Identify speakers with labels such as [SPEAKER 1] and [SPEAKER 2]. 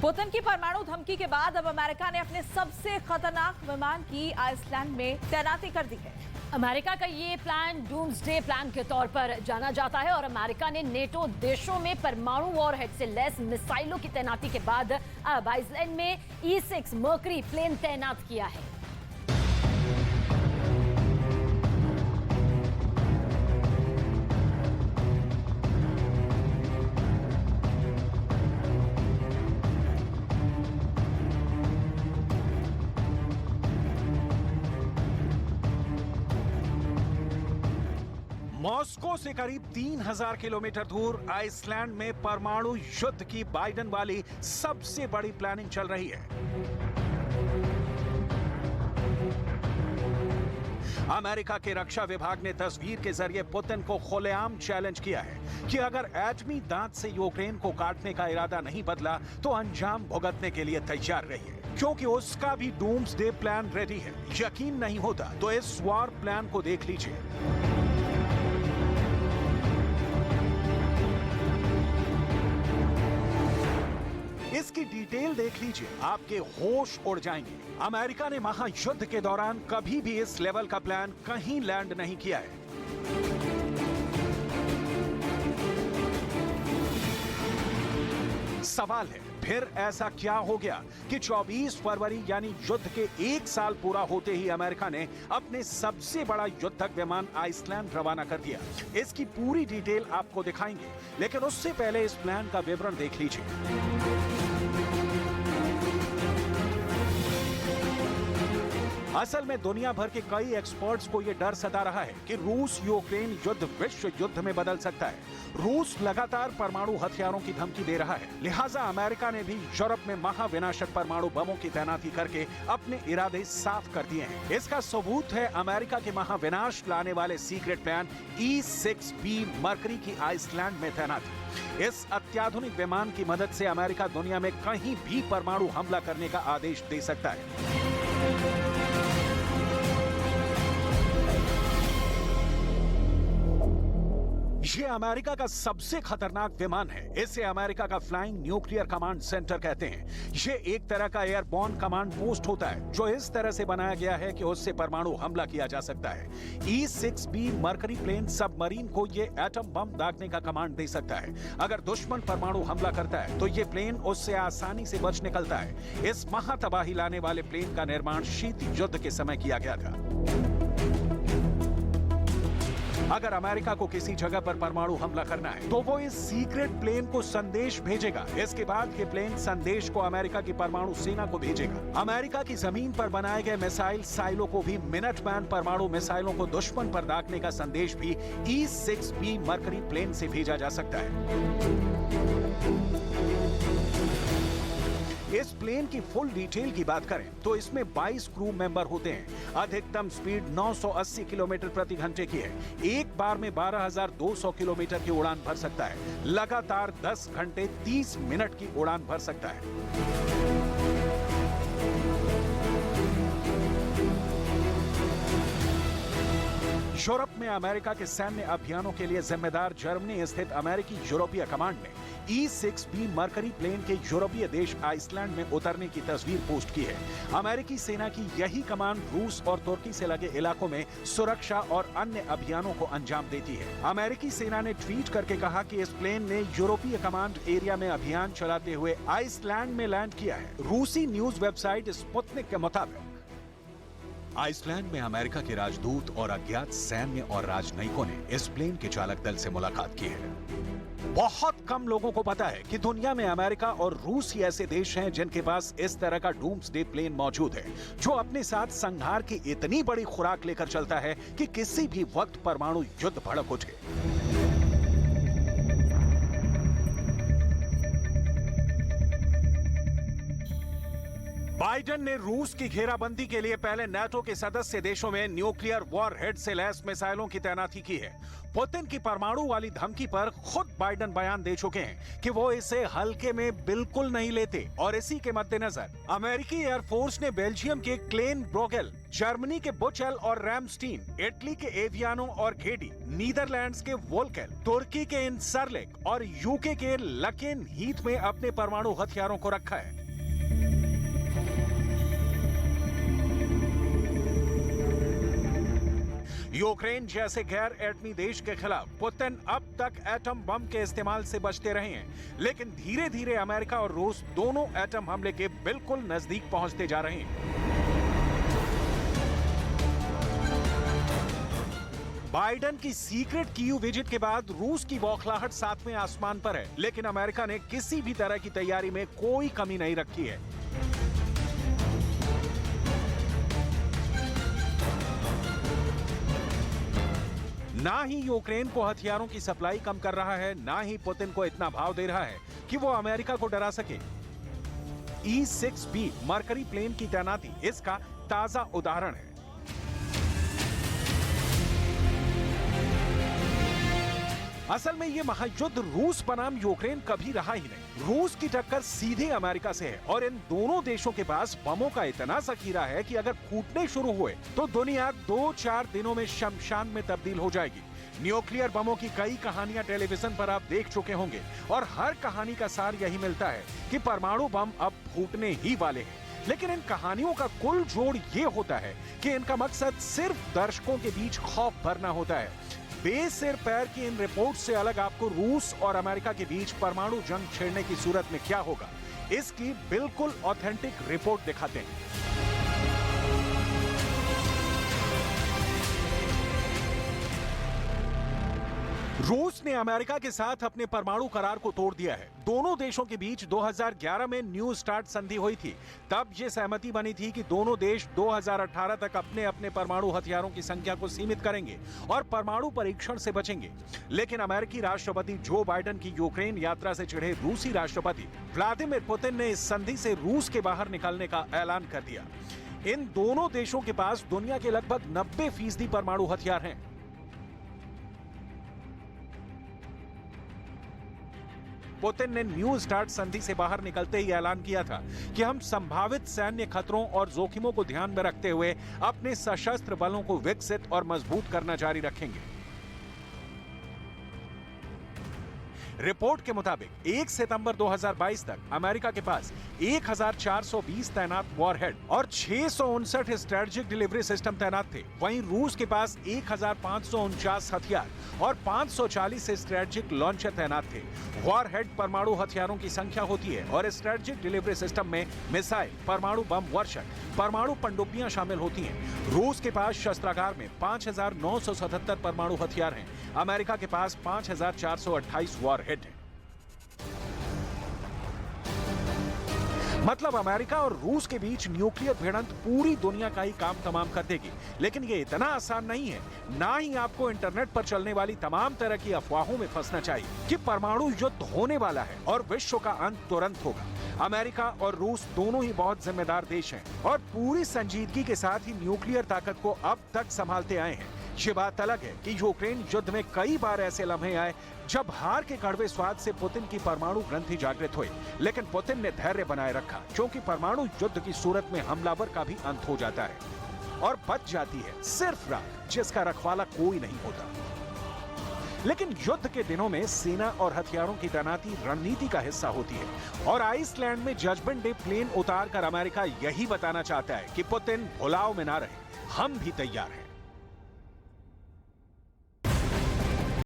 [SPEAKER 1] Putin की परमाणु धमकी के बाद अब अमेरिका ने अपने सबसे खतरनाक विमान की आइसलैंड में तैनाती कर दी है।
[SPEAKER 2] अमेरिका का ये प्लान डूम्सडे प्लान के तौर पर जाना जाता है और अमेरिका ने नेटो देशों में परमाणु वॉरहेड से लैस मिसाइलों की तैनाती के बाद अब आइसलैंड में E-6 मर्करी प्लेन तैनात किया है।
[SPEAKER 3] मॉस्को से करीब 3000 किलोमीटर दूर आइसलैंड में परमाणु युद्ध की बाइडेन वाली सबसे बड़ी प्लानिंग चल रही है। अमेरिका के रक्षा विभाग ने तस्वीर के जरिए पुतिन को खुलेआम चैलेंज किया है कि अगर एटमी दांत से यूक्रेन को काटने का इरादा नहीं बदला तो अंजाम भुगतने के लिए तैयार रहिए, क्योंकि उसका भी डूम्सडे प्लान रेडी है। यकीन नहीं होता तो इस वॉर प्लान को देख लीजिए। इसकी डिटेल देख लीजिए, आपके होश उड़ जाएंगे। अमेरिका ने महायुद्ध के दौरान कभी भी इस लेवल का प्लान कहीं लैंड नहीं किया है। सवाल है, फिर ऐसा क्या हो गया कि 24 फरवरी यानी युद्ध के 1 साल पूरा होते ही अमेरिका ने अपने सबसे बड़ा युद्धक विमान आइसलैंड रवाना कर दिया। इसकी पूरी डिटेल आपको दिखाएंगे, लेकिन उससे पहले इस प्लान का विवरण देख लीजिए। असल में दुनिया भर के कई एक्सपर्ट्स को यह डर सता रहा है कि रूस यूक्रेन युद्ध विश्व युद्ध में बदल सकता है। रूस लगातार परमाणु हथियारों की धमकी दे रहा है, लिहाजा अमेरिका ने भी यूरोप में महाविनाशक परमाणु बमों की तैनाती करके अपने इरादे साफ कर दिए हैं। इसका सबूत है अमेरिका के महाविनाश लाने वाले सीक्रेट प्लान E-6B मर्करी की आइसलैंड में तैनाती। इस अत्याधुनिक विमान की मदद से अमेरिका दुनिया में कहीं भी परमाणु हमला करने का आदेश दे सकता है। ये अमेरिका का सबसे खतरनाक विमान है। इसे अमेरिका का फ्लाइंग न्यूक्लियर कमांड सेंटर कहते हैं। ये एक तरह का एयरबॉर्न कमांड पोस्ट होता है जो इस तरह से बनाया गया है कि उससे परमाणु हमला किया जा सकता है। E-6B मर्करी प्लेन सबमरीन को ये एटम बम दागने का कमांड दे सकता है। अगर दुश्मन परमाणु हमला करता है तो ये प्लेन उससे आसानी से बच निकलता है। इस महातबाही लाने वाले प्लेन का निर्माण शीत युद्ध के समय किया गया था। अगर अमेरिका को किसी जगह पर परमाणु हमला करना है तो वो इस सीक्रेट प्लेन को संदेश भेजेगा। इसके बाद ये प्लेन संदेश को अमेरिका की परमाणु सेना को भेजेगा। अमेरिका की जमीन पर बनाए गए मिसाइल साइलों को भी मिनटमैन परमाणु मिसाइलों को दुश्मन पर दागने का संदेश भी E-6B मर्करी प्लेन से भेजा जा सकता है। इस प्लेन की फुल डिटेल की बात करें तो इसमें 22 क्रू मेंबर होते हैं। अधिकतम स्पीड 980 किलोमीटर प्रति घंटे की है। एक बार में 12,200 किलोमीटर की उड़ान भर सकता है। लगातार 10 घंटे 30 मिनट की उड़ान भर सकता है। यूरोप में अमेरिका के सैन्य अभियानों के लिए जिम्मेदार जर्मनी स्थित अमेरिकी यूरोपीय कमांड ने E-6B मर्करी प्लेन के यूरोपीय देश आइसलैंड में उतरने की तस्वीर पोस्ट की है। अमेरिकी सेना की यही कमान रूस और तुर्की से लगे इलाकों में सुरक्षा और अन्य अभियानों को अंजाम देती है। अमेरिकी सेना ने ट्वीट करके कहा कि इस प्लेन ने यूरोपीय कमांड एरिया में अभियान चलाते हुए आइसलैंड में लैंड किया है। रूसी न्यूज वेबसाइट स्पुतनिक के मुताबिक आइसलैंड में अमेरिका के राजदूत और अज्ञात सैन्य और राजनयिकों ने इस प्लेन के चालक दल से मुलाकात की है। बहुत कम लोगों को पता है कि दुनिया में अमेरिका और रूस ही ऐसे देश हैं जिनके पास इस तरह का डूम्सडे प्लेन मौजूद है, जो अपने साथ संहार की इतनी बड़ी खुराक लेकर चलता है कि किसी भी वक्त परमाणु युद्ध भड़क उठे। बाइडेन ने रूस की घेराबंदी के लिए पहले नाटो के सदस्य देशों में न्यूक्लियर वॉरहेड से लैस मिसाइलों की तैनाती की है। पुतिन की परमाणु वाली धमकी पर खुद बाइडेन बयान दे चुके हैं कि वो इसे हल्के में बिल्कुल नहीं लेते और इसी के मद्देनजर अमेरिकी एयरफोर्स ने बेल्जियम के क्लेन ब्रोगेल, जर्मनी के बुचेल और रैमस्टीन, इटली के एवियानो और घेडी, नीदरलैंड्स के वोल्केल, तुर्की के इंसरलेक और यूके के लकेन हीथ में अपने परमाणु हथियारों को रखा है। यूक्रेन जैसे गैर एटमी देश के खिलाफ पुतिन अब तक एटम बम के इस्तेमाल से बचते रहे हैं, लेकिन धीरे धीरे अमेरिका और रूस दोनों एटम हमले के बिल्कुल नजदीक पहुंचते जा रहे हैं। बाइडेन की सीक्रेट कीव विजिट के बाद रूस की बौखलाहट सातवें आसमान पर है, लेकिन अमेरिका ने किसी भी तरह की तैयारी में कोई कमी नहीं रखी है। ना ही यूक्रेन को हथियारों की सप्लाई कम कर रहा है, ना ही पुतिन को इतना भाव दे रहा है कि वो अमेरिका को डरा सके। E-6B मरकरी प्लेन की तैनाती इसका ताजा उदाहरण है। असल में ये महायुद्ध रूस बनाम यूक्रेन कभी रहा ही नहीं। रूस की टक्कर सीधे अमेरिका से है और इन दोनों देशों के पास बमों का इतना जखीरा है कि अगर फूटने शुरू हुए तो दुनिया 2-4 दिनों में शमशान में तब्दील हो जाएगी। न्यूक्लियर बमों की कई कहानियां टेलीविजन पर आप देख चुके होंगे और हर कहानी का सार यही मिलता है कि परमाणु बम अब फूटने ही वाले हैं। लेकिन इन कहानियों का कुल जोड़ ये होता है कि इनका मकसद सिर्फ दर्शकों के बीच खौफ भरना होता है। बेसिर पैर की इन रिपोर्ट से अलग आपको रूस और अमेरिका के बीच परमाणु जंग छेड़ने की सूरत में क्या होगा, इसकी बिल्कुल ऑथेंटिक रिपोर्ट दिखाते हैं। रूस ने अमेरिका के साथ अपने परमाणु करार को तोड़ दिया है। दोनों देशों के बीच 2011 में न्यू स्टार्ट संधि हुई थी। तब यह सहमति बनी थी कि दोनों देश 2018 तक अपने अपने परमाणु हथियारों की संख्या को सीमित करेंगे और परमाणु परीक्षण से बचेंगे। लेकिन अमेरिकी राष्ट्रपति जो बाइडेन की यूक्रेन यात्रा से चिढ़े रूसी राष्ट्रपति व्लादिमीर पुतिन ने इस संधि से रूस के बाहर निकलने का ऐलान कर दिया। इन दोनों देशों के पास दुनिया के लगभग 90% परमाणु हथियार हैं। पुतिन ने न्यू स्टार्ट संधि से बाहर निकलते ही ऐलान किया था कि हम संभावित सैन्य खतरों और जोखिमों को ध्यान में रखते हुए अपने सशस्त्र बलों को विकसित और मजबूत करना जारी रखेंगे। रिपोर्ट के मुताबिक 1 सितंबर 2022 तक अमेरिका के पास 1420 तैनात वॉरहेड और 659 स्ट्रेटेजिक डिलीवरी सिस्टम तैनात थे। वहीं रूस के पास 1549 हथियार और 540 स्ट्रेटेजिक लॉन्चर तैनात थे। वॉरहेड परमाणु हथियारों की संख्या होती है और स्ट्रेटेजिक डिलीवरी सिस्टम में मिसाइल, परमाणु बम वर्षक, परमाणु पनडुब्बियां शामिल होती हैं। रूस के पास शस्त्रागार में 5977 परमाणु हथियार हैं। अमेरिका के पास 5428 वॉरहेड हैं। मतलब अमेरिका और रूस के बीच न्यूक्लियर भिड़ंत पूरी दुनिया का ही काम तमाम कर देगी। लेकिन ये इतना आसान नहीं है। ना ही आपको इंटरनेट पर चलने वाली तमाम तरह की अफवाहों में फंसना चाहिए कि परमाणु युद्ध होने वाला है और विश्व का अंत तुरंत होगा। अमेरिका और रूस दोनों ही बहुत जिम्मेदार देश हैं और पूरी संजीदगी के साथ ही न्यूक्लियर ताकत को अब तक संभालते आए हैं। ये बात अलग है कि यूक्रेन युद्ध में कई बार ऐसे लम्हे आए जब हार के कड़वे स्वाद से पुतिन की परमाणु ग्रंथि जागृत हुई, लेकिन पुतिन ने धैर्य बनाए रखा, क्योंकि परमाणु युद्ध की सूरत में हमलावर का भी अंत हो जाता है और बच जाती है सिर्फ राख, जिसका रखवाला कोई नहीं होता। लेकिन युद्ध के दिनों में सेना और हथियारों की तैनाती रणनीति का हिस्सा होती है और आइसलैंड में जजमेंट डे प्लेन उतार कर अमेरिका यही बताना चाहता है कि पुतिन भुलाव में ना रहे, हम भी तैयार हैं।